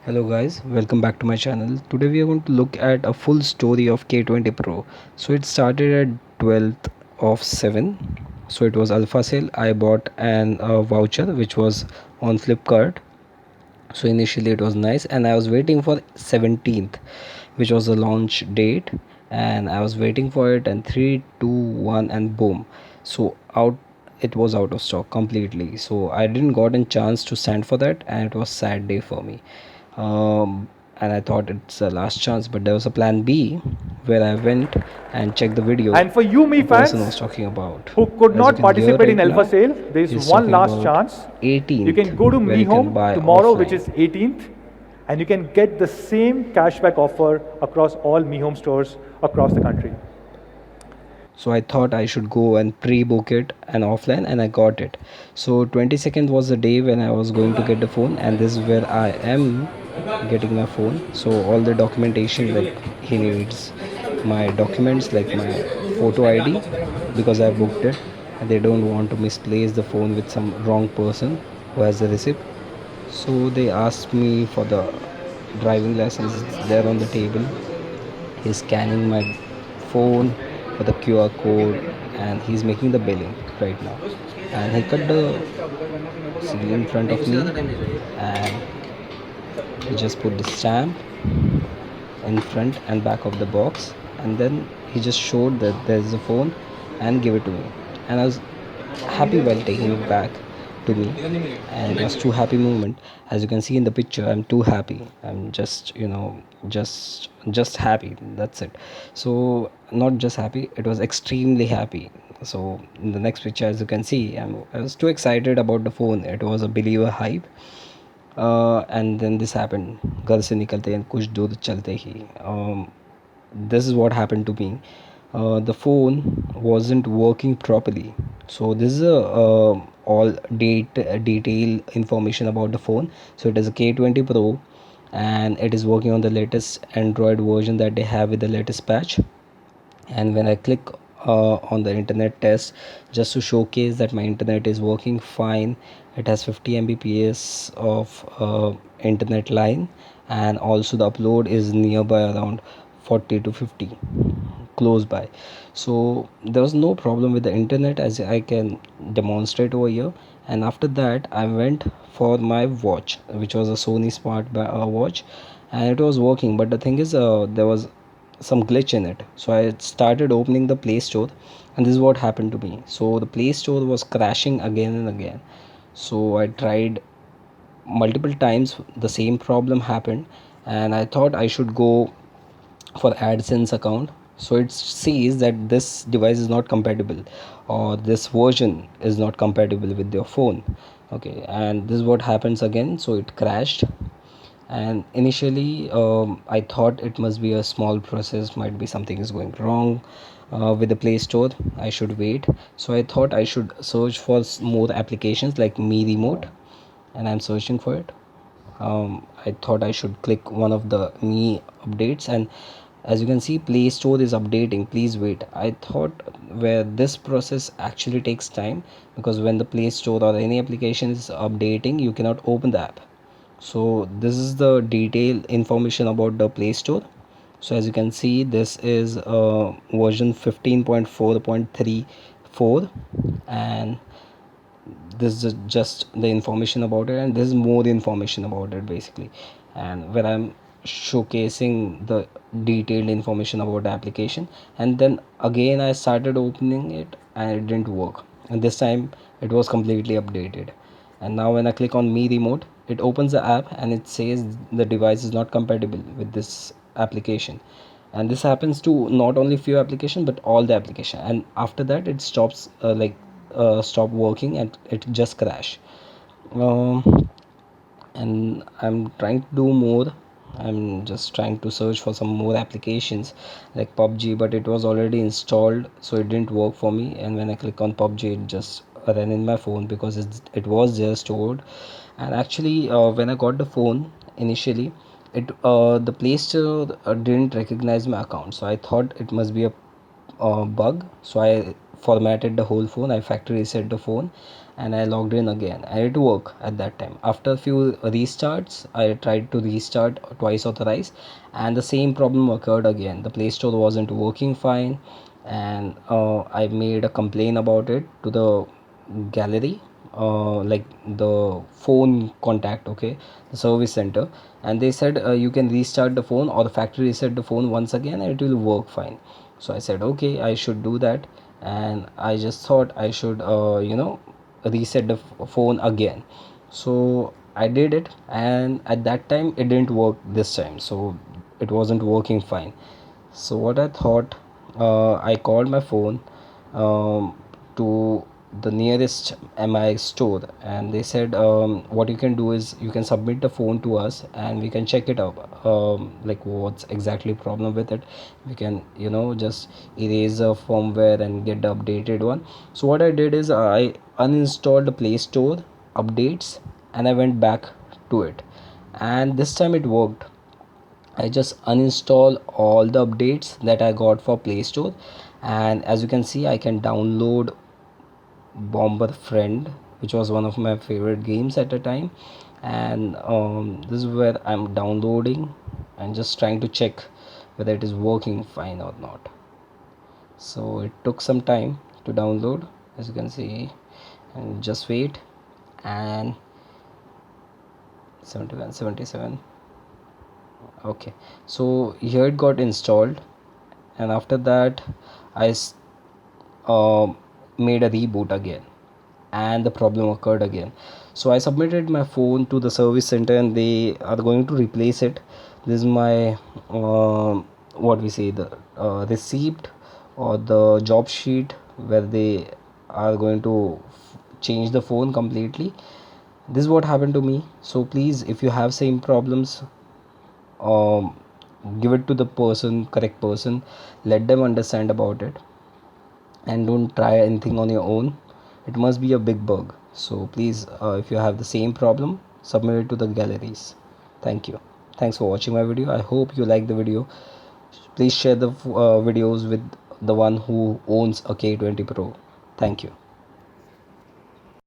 Hello guys, welcome back to my channel. Today we are going to look at a full story of K20 Pro. So it started at 12th of 7. So it was alpha sale. I bought an voucher which was on Flipkart. So initially it was nice and I was waiting for 17th which was the launch date, and I was waiting for it, and 3 2 1 and boom. So out, it was out of stock completely. So I didn't got a chance to stand for that, and it was sad day for me. And I thought it's the last chance, but there was a plan B where I went and checked the video And for you, Me the person fans, was talking about. who could As you not can hear participate in right Alpha now, Sale, there is he's one talking last about chance. You 18th can go to where Me you can Home buy tomorrow, which offline. is 18th, and you can get the same cashback offer across all Me Home stores across the country. So I thought I should go and pre-book it and offline, and I got it. So 22nd was the day when I was going to get the phone, and this is where I am getting my phone. So all the documentation, like he needs my documents like my photo ID, because I booked it, and they don't want to misplace the phone with some wrong person who has the receipt. So they asked me for the driving license. It's there on the table. He's scanning my phone with the QR code, and he's making the billing right now. And he cut the seal in front of me, and he just put the stamp in front and back of the box, and then he just showed that there's a phone and give it to me. And I was happy while taking it back to me, and it was too happy moment. As you can see in the picture, I'm too happy. I'm just, just happy, that's it. So not just happy, it was extremely happy. So in the next picture, as you can see, I was too excited about the phone. It was a believer hype. And then this happened. घर से निकलते हैं कुछ दूर चलते ही, this is what happened to me. The phone wasn't working properly. So this is a all detail information about the phone. So it is a K20 Pro, and it is working on the latest Android version that they have with the latest patch. And when I click on the internet test, just to showcase that my internet is working fine, it has 50 mbps of internet line, and also the upload is nearby around 40 to 50, close by. So there was no problem with the internet, as I can demonstrate over here. And after that, I went for my watch, which was a Sony smart watch, and it was working. But the thing is, there was some glitch in it. So I started opening the Play Store, and this is what happened to me. So the Play Store was crashing again and again. So I tried multiple times, the same problem happened, and I thought I should go for AdSense account. So it sees that this device is not compatible, or this version is not compatible with your phone. Okay, and this is what happens again. So it crashed, and initially I thought it must be a small process, might be something is going wrong with the Play Store. I should wait. So I thought I should search for more applications like Me Remote, and I'm searching for it. I thought I should click one of the Me updates, and as you can see, Play Store is updating, please wait. I thought where this process actually takes time, because when the Play Store or any application is updating, you cannot open the app. So this is the detailed information about the Play Store. So as you can see, this is version 15.4.34, and this is just the information about it, and this is more information about it basically. And where I'm showcasing the detailed information about the application, and then again I started opening it, and it didn't work, and this time it was completely updated. And now when I click on Me Remote, it opens the app, and it says the device is not compatible with this application. And this happens to not only few applications but all the application, and after that it stops, stop working, and it just crash. um, and I'm trying to do more. I'm just trying to search for some more applications like PUBG, but it was already installed, so it didn't work for me. And when I click on PUBG, it just ran in my phone because it was there stored. And actually, when I got the phone initially, it the Play Store didn't recognize my account, so I thought it must be a bug. So I formatted the whole phone. I factory reset the phone and I logged in again, and it worked at that time. After a few restarts, I tried to restart twice or thrice, and the same problem occurred again. The Play Store wasn't working fine, and I made a complaint about it to the gallery, like the phone contact, okay, the service center, and they said you can restart the phone or the factory reset the phone once again and it will work fine. So I said okay, I should do that, and I just thought I should reset the phone again. So I did it, and at that time it didn't work this time, so it wasn't working fine. So what I thought, I called my phone to the nearest MI store, and they said what you can do is you can submit the phone to us and we can check it out, like what's exactly problem with it. We can just erase the firmware and get the updated one. So what I did is I uninstalled the Play Store updates and I went back to it, and this time it worked. I just uninstall all the updates that I got for Play Store, and as you can see I can download Bomber Friend, which was one of my favorite games at the time. And this is where I'm downloading and just trying to check whether it is working fine or not. So it took some time to download, as you can see, and just wait. And 71, 77. Okay, so here it got installed, and after that I uh, made a reboot again, and the problem occurred again. So I submitted my phone to the service center and they are going to replace it. This is my what we say, the receipt or the job sheet where they are going to change the phone completely. This is what happened to me. So please, if you have same problems, um, give it to the correct person, let them understand about it, and don't try anything on your own. It must be a big bug. So please, if you have the same problem, submit it to the galleries. Thank you. Thanks for watching my video. I hope you like the video. Please share the videos with the one who owns a K20 Pro. Thank you.